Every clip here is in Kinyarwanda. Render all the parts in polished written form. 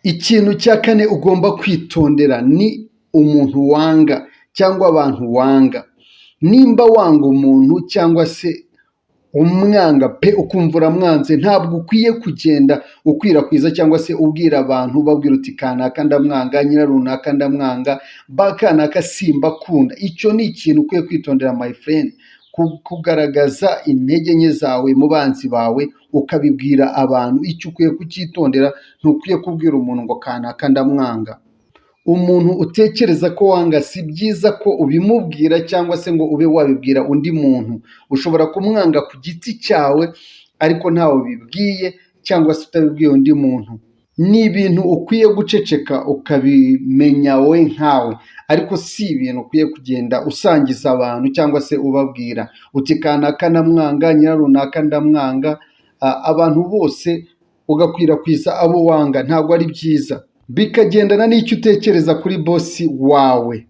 Ikintu cya kane ugomba kwitondera ni umuntu wanga cyangwa abantu wanga. Nimba wanga umuntu cyangwa se umwanga pe ukumva uramwanze, ntabwo ukwiye kugenda ukwirakwiza cyangwa se ubwira abantu babwira uti kanaka ndamwanga, nyirarunaka ndamwanga, bakanaka simbakunda. Icyo ni ikintu ukwiye kwitondera my friend, kugaragaza intege nke zawe mu banzi bawe ukabibwira abantu. Icyo ukwiye kucyitondera, ntukwiye kubwira umuntu ngo kanaka ndamwanga. Umuntu utekereza ko wanga si byiza ko ubimubwira cyangwa se ngo ube wabibwira undi muntu. Ushobora kumwanga ku giti cyawe ariko ntawe ubibwiye cyangwa se utabibwiye undi muntu. Ni ibintu ukwiye guceceka ukabimenya wowe nkawe, ariko si ibintu ukwiye kugenda usangiza abantu cyangwa se ubabwira uti kanaka ndamwanga, nyirarunaka ndamwanga, abantu bose ugakwirakwiza abo wanga. Ntabwo ari byiza, bikagendana n'icyo utekereza kuri bosi wawe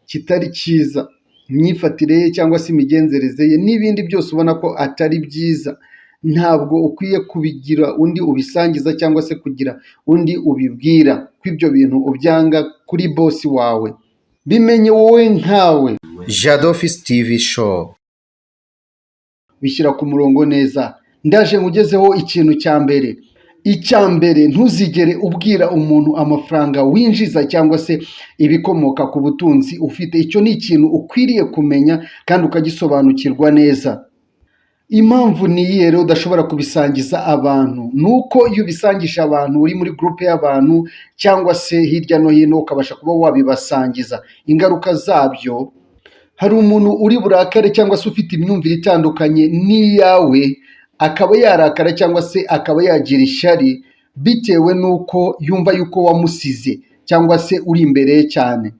kitari cyiza, imyifatire ye cyangwa se imigenzereze ye n'ibindi byose ubona ko atari byiza. Ntabwo ukwiye kubigira undi ubisangiza cyangwa se kugira undi ubibwira ko ibyo bintu ubyanga kuri bosi wawe. Bimenye wowe nkawe. Jado Office TV Show. Bishyira ku murongo neza. Ndaje nkugezeho ikintu cya mbere. Icya mbere, ntuzigere ubwira umuntu amafaranga winjiza cyangwa se ibikomoka ku butunzi ufite. Icyo ni ikintu ukwiriye kumenya kandi ukagisobanukirwa neza. Impamvu ni iyihe rero udashobora kubisangiza abantu? Nuko iyo ubisangisha abantu uri muri groupe y'abantu cyangwa se hirya no hino ukabasha kuba wabibasangiza, ingaruka zabyo, hari umuntu uri burakare cyangwa se ufite imyumvire itandukanye n'iyawe, akaba yarakara cyangwa se akaba yagira ishyari bitewe n'uko yumva yuko wamusize cyangwa se uri imbere ye cyane.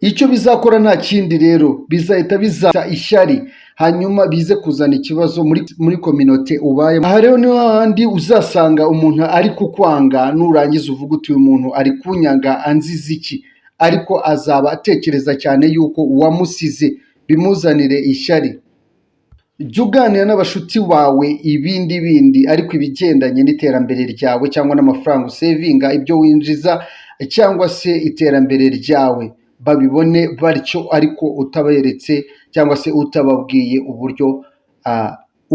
Icyo bizakora nta kindi rero, bizahita bizata ishyari, hanyuma bize kuzana ikibazo muri kominote ubayemo. Aha rero niho handi uzasanga umuntu ari kukwanga, nurangiza uvuga uti uyu muntu ari kunyanga anziza iki, ariko azaba atekereza cyane yuko wamusize, bimuzanire ishyari. Jya uganira n'abashuti bawe ibindi ariko ibigendanye n'iterambere ryawe cyangwa n'amafaranga usevinga, ibyo winjiza cyangwa se iterambere ryawe, babibone batyo ariko utaberetse cyangwa se utababwiye uburyo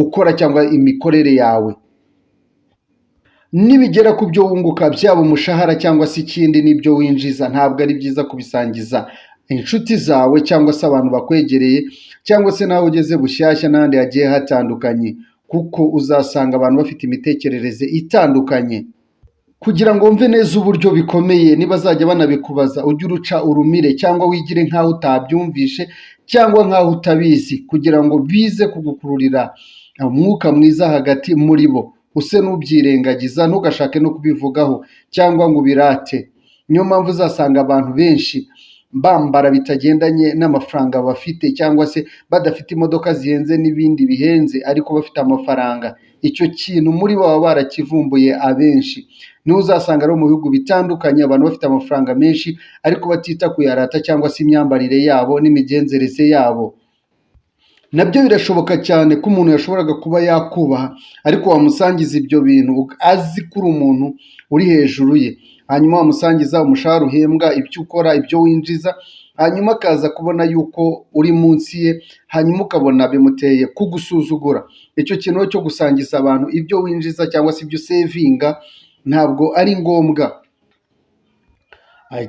ukora cyangwa imikorere yawe. Nibigera ku byo wunguka, byaba umushahara cyangwa se ikindi n'ibyo winjiza, ntabwo ari byiza kubisangiza inshuti zawe cyangwa se abantu bakwegereye cyangwa se nawe ugeze bushyashya n'ahandi hagiye hatandukanye, kuko uzasanga abantu bafite imitekerereze itandukanye. Kugira ngo wumve neza uburyo bikomeye, nibazajya banabikubaza ujye uruca urumire cyangwa wigire nk'aho utabyumvishe cyangwa nk'aho utabizi, kugira ngo bize kugukururira umwuka mwiza hagati muri bo. Use n'ubyirengagiza, ntugashake no kubivugaho cyangwa ngo ubirate. Niyo mpamvu uzasanga abantu benshi bambara bitagendanye n'amafaranga bafite cyangwa se badafite imodoka zihenze n'ibindi bihenze ariko bafite amafaranga. Icyo kintu muri bo baba barakivumbuye abenshi. Niho uzasanga ari mu bihugu bitandukanye abantu bafite amafaranga menshi ariko batita kuyarata cyangwa se imyambarire yabo n'imigenzereze yabo. Nabyo birashoboka cyane ko umuntu yashoboraga kuba yakubaha ariko wamusangiza ibyo bintu azi ko uri umuntu uri hejuru ye, hanyuma wamusangiza umushahara uhembwa, ibyo ukora, ibyo winjiza, hanyuma akaza kubona yuko uri munsi ye, hanyuma ukabona bimuteye kugusuzugura. Icyo kintu cyo gusangiza abantu ibyo winjiza cyangwa se ibyo sevinga ntabwo ari ngombwa,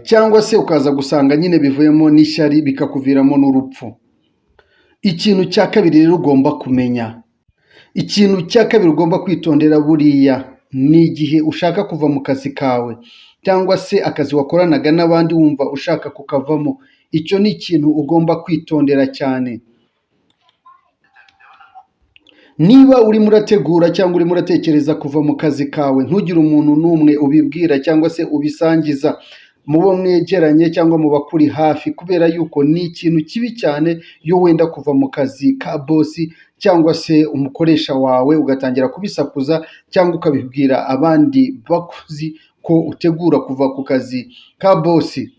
cyangwa se ukaza gusanga nyine bivuyemo n'ishyari bikakuviramo n'urupfu. Ikintu cya kabiri rero ugomba kumenya, ikintu cya kabiri ugomba kwitondera buriya ni igihe ushaka kuva mu kazi kawe cyangwa se akazi wakoranaga n'abandi wumva ushaka kukavamo. Icyo ni ikintu ugomba kwitondera cyane. Niba urimo urategura cyangwa urimo uratekereza kuva mu kazi kawe, ntugire umuntu n'umwe ubibwira cyangwa se ubisangiza mu bo mwegeranye cyangwa mu bakuri hafi, kubera yuko ni ikintu kibi cyane iyo wenda kuva mu kazi ka bosi cyangwa se umukoresha wawe ugatangira kubisakuza cyangwa ukabibwira abandi bakozi ko utegura kuva ku kazi ka bosi.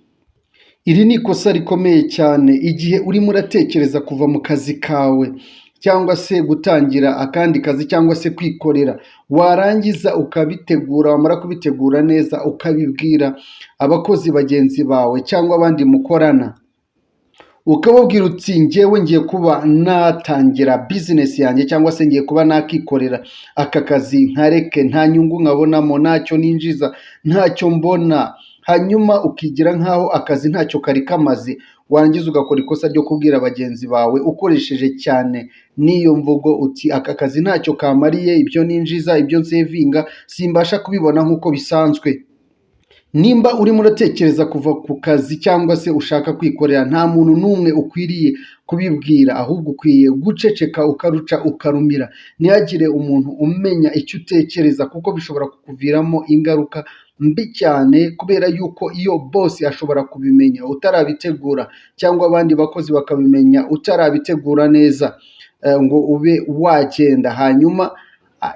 Iri ni ikosa rikomeye cyane igihe urimo uratekereza kuva mu kazi kawe cyangwa se gutangira akandi kazi cyangwa se kwikorera, warangiza ukabitegura, wamara kubitegura neza ukabibwira abakozi bagenzi bawe cyangwa abandi mukorana, ukababwira uti njyewe ngiye kuba natangira bizinesi yanjye cyangwa se ngiye kuba nakikorera aka kazi nkareke, nta nyungu nkabonamo, ntacyo ninjiza, ntacyo mbona, hanyuma ukigira nk'aho akazi ntacyo kari kamaze, warangiza ugakora ikosa ryo kubwira bagenzi bawe ukoresheje cyane n'iyo mvugo uti aka kazi ntacyo kamariye, ibyo ninjiza, ibyo nsevinga simbasha kubibona nk'uko bisanzwe. Nimba urimo uratekereza kuva ku kazi cyangwa se ushaka kwikorera, nta muntu n'umwe ukwiriye kubibwira, ahubwo ukwiye guceceka ukaruca ukarumira, ntihagire umuntu umenya icyo utekereza, kuko bishobora kukuviramo ingaruka mbi cyane, kubera yuko iyo boss ashobora kubimenya utarabitegura cyangwa abandi bakozi bakabimenya utarabitegura neza, ngo ube wagenda, hanyuma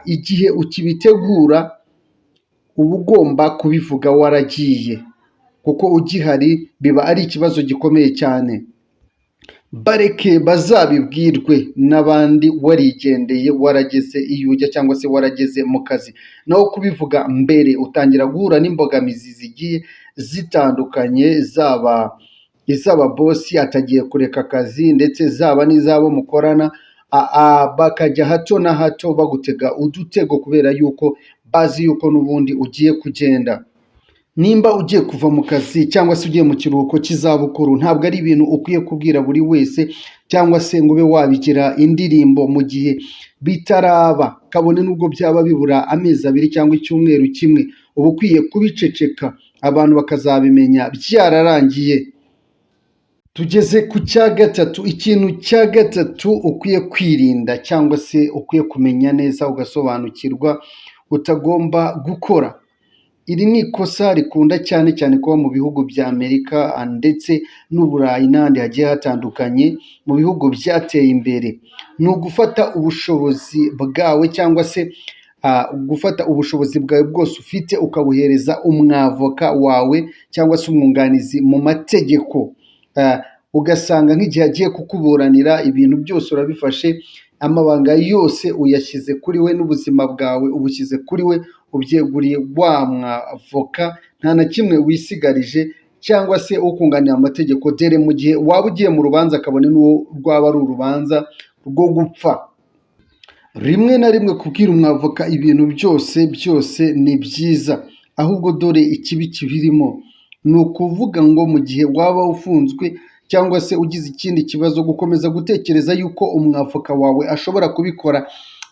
igihe ukibitegura uba ugomba kubivuga waragiye, kuko ugihari biba ari ikibazo gikomeye cyane. Bareke bazabibwirwe n'abandi warigendeye, warageze iyo ujya cyangwa se warageze mu kazi, naho kubivuga mbere utangira guhura n'imbogamizi zigiye zitandukanye, zaba izaba bosi atagiye kureka akazi ndetse zaba n'izabo mukorana, bakajya hato na hato bagutega udutego kubera yuko bazi yuko n'ubundi ugiye kugenda. Nimba ugiye kuva mu kazi cyangwa se ugiye mu kiruhuko cy'izabukuru, ntabwo ari ibintu ukwiye kubwira buri wese cyangwa se ngo ube wabigira indirimbo mu gihe bitaraba, kabone n'ubwo byaba bibura amezi 2 cyangwa icyumweru kimwe, uba ukwiye kubiceceka abantu bakazabimenya byararangiye. Tugeze ku cya gatatu, ikintu cya gatatu ukwiye kwirinda cyangwa se ukwiye kumenya neza ugasobanukirwa utagomba gukora. Iri ni ikosa rikunda cyane cyane kuba mu bihugu bya Amerika ndetse n'Uburayi n'ahandi hagiye hatandukanye mu bihugu byateye imbere. Ni ugufata ubushobozi bwawe cyangwa se gufata ubushobozi bwawe bwose ufite ukabuhereza umwavoka wawe cyangwa se umwunganizi mu mategeko. Ugasanga nk'igihe agiye kukuburanira, ibintu byose urabifashe, amabanga yose uyashyize kuri we n'ubuzima bwawe ubushyize kuri we, ubyeguriye wa mwavoka, nta na kimwe wisigarije cyangwa se ukunganira amategeko, dore mu gihe waba ugiye mu rubanza kabone n'uwo rwaba ari urubanza rwo gupfa. Rimwe na rimwe kubwira umwavoka ibintu byose ni byiza, ahubwo dore ikibi kibirimo ni ukuvuga ngo mu gihe waba ufunzwe cyangwa se ugize ikindi kibazo, gukomeza gutekereza yuko umwavoka wawe ashobora kubikora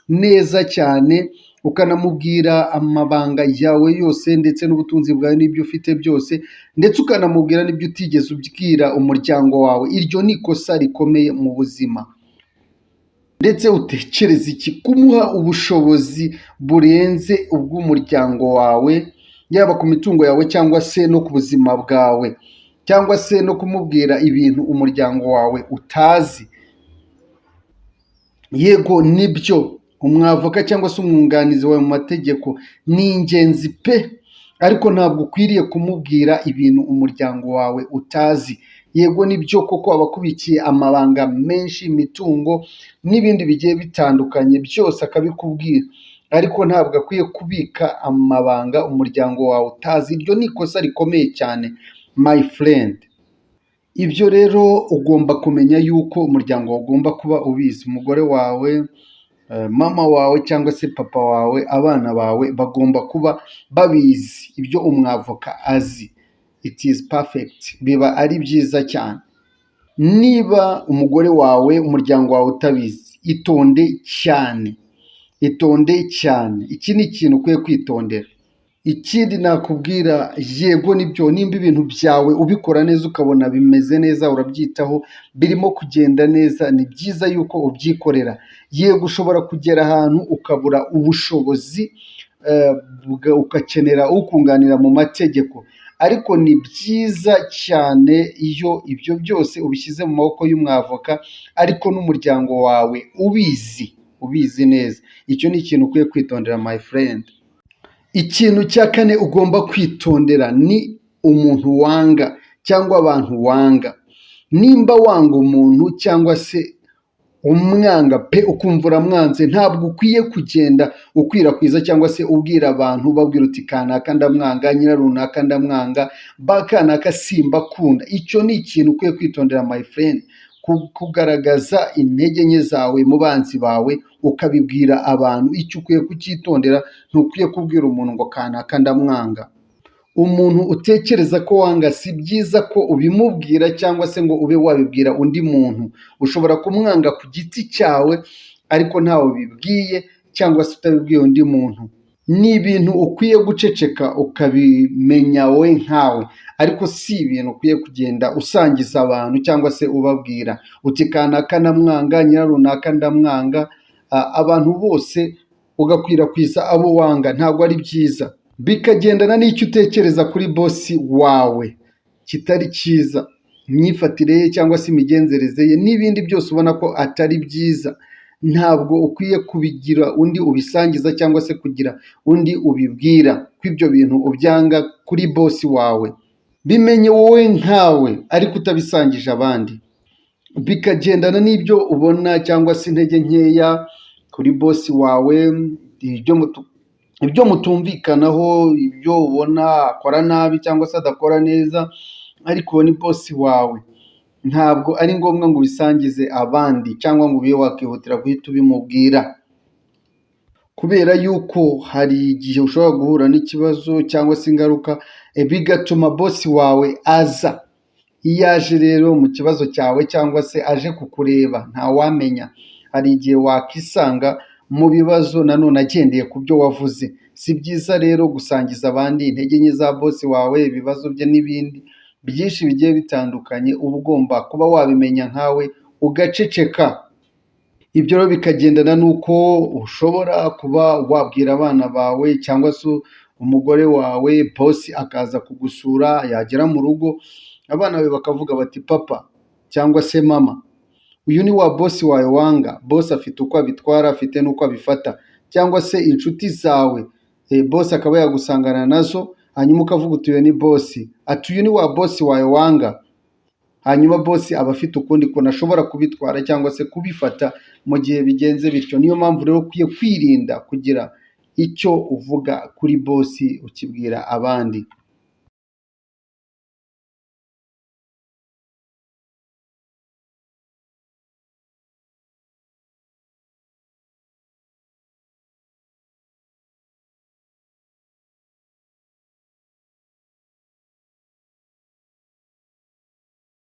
neza cyane, ukanamubwira amabanga yawe yose ndetse n'ubutunzi bwawe n'ibyo ufite byose, ndetse ukanamubwira n'ibyo utigeze ubwira umuryango wawe. Iryo ni ikosa rikomeye mu buzima. Ndetse utekereza iki kumuha ubushobozi burenze ubw'umuryango wawe, yaba ku mitungo yawe cyangwa se no ku buzima bwawe, cyangwa se no kumubwira ibintu umuryango wawe utazi? Yego nibyo, umwavoka cyangwa se umwunganizi wawe mu mategeko ni ingenzi pe, ariko ntabwo ukwiriye kumubwira ibintu umuryango wawe utazi. Yego nibyo koko abakubikiye amabanga menshi, imitungo n'ibindi bigiye bitandukanye byose akabikubwira, ariko ntabwo akwiye kubika amabanga umuryango wawe utazi. Iryo ni ikosa rikomeye cyane my friend. Ibyo rero ugomba kumenya yuko umuryango wawe ugomba kuba ubizi, umugore wawe, mama wawe cyangwa se papa wawe, abana bawe bagomba kuba babizi ibyo umwavoka azi. It is perfect, biba ari byiza cyane. Niba umugore wawe, umuryango wawe utabizi, itonde cyane, itonde cyane. Iki ni ikintu ukwiye kwitondera. Ikindi nakubwira, yego nibyo, nimba ibintu byawe ubikora neza ukabona bimeze neza, urabyitaho, birimo kugenda neza, ni byiza yuko ubyikorera. Yego ushobora kugera ahantu ukabura ubushobozi, ugakenera ukunganira mu mategeko, ariko ni byiza cyane iyo ibyo byose ubishyize mu maboko y'umwavoka, ariko n'umuryango wawe ubizi neza. Icyo ni ikintu ukwiye kwitondera my friend. Ikintu cya kane ugomba kwitondera ni umuntu wanga cyangwa abantu wanga. Nimba wanga umuntu cyangwa se umwanga pe ukumva uramwanze, ntabwo ukwiye kugenda ukwirakwiza cyangwa se ubwira abantu babwira uti kanaka ndamwanga, nyira runaka ndamwanga, kanaka simbakunda. Icyo ni ikintu ukwiye kwitondera my friend, kugaragaza intege nke zawe mu banzi bawe ukabibwira abantu. Icyo ukwiye kucyitondera, ntukwiye kubwira umuntu ngo kanaka ndamwanga. Umuntu utekereza ko wanga si byiza ko ubimubwira cyangwa se ngo ube wabibwira undi muntu. Ushobora kumwanga ku giti cyawe ariko ntawe ubibwiye cyangwa se utabibwiye undi muntu. Ni ibintu ukwiye guceceka ukabimenya wowe nkawe, ariko si ibintu ukwiye kugenda usangiza abantu cyangwa se ubabwira uti kanaka ndamwanga, nyira runaka ndamwanga, abantu bose ugakwirakwiza abo wanga. Ntabwo ari byiza, bikagendana n'icyo utekereza kuri bosi wawe kitari cyiza, imyifatire ye cyangwa se imigenzereze ye n'ibindi byose ubona ko atari byiza. Ntabwo ukwiye kubigira undi ubisangiza cyangwa se kugira undi ubibwira ko ibyo bintu ubyanga kuri bosi wawe. Bimenye wowe nkawe ariko utabisangije abandi. Bikagendana n'ibyo ubona cyangwa se intege nkeya kuri bosi wawe, ibyo mutumvikanaho, ibyo ubona akora nabi cyangwa se adakora neza, ariko ni bosi wawe. Ntabwo ari ngombwa ngo ubisangize abandi cyangwa ngo ube wakihutira guhita ubimubwira, kubera yuko hari igihe ushobora guhura n'ikibazo cyangwa se ingaruka bigatuma bosi wawe aza. Iyo aje rero mu kibazo cyawe cyangwa se aje kukureba, ntawamenya, hari igihe wakisanga mu bibazo nanone agendeye ku byo wavuze. Si byiza rero gusangiza abandi intege nke za bosi wawe, ibibazo bye n'ibindi byinshi bigiye bitandukanye. Uba ugomba kuba wabimenya nkawe ugaceceka. Ibyo rero bikagendana n'uko ushobora kuba wabwira abana bawe cyangwa se umugore wawe, bosi akaza kugusura, yagera mu rugo abana bawe bakavuga bati papa cyangwa se mama, uyu ni wa bosi wawe wanga. Bosi afite uko abitwara, afite n'uko abifata. Cyangwa se inshuti zawe, bosi akaba yagusangana nazo, hanyuma ukavuga uti uyu ni bosi, ati uyu ni wa bosi wawe wanga. Hanyuma bosi aba afite ukundi kuntu ashobora kubitwara cyangwa se kubifata mu gihe bigenze bityo. Niyo mpamvu rero ukwiye kwirinda kugira icyo uvuga kuri bosi ukibwira abandi.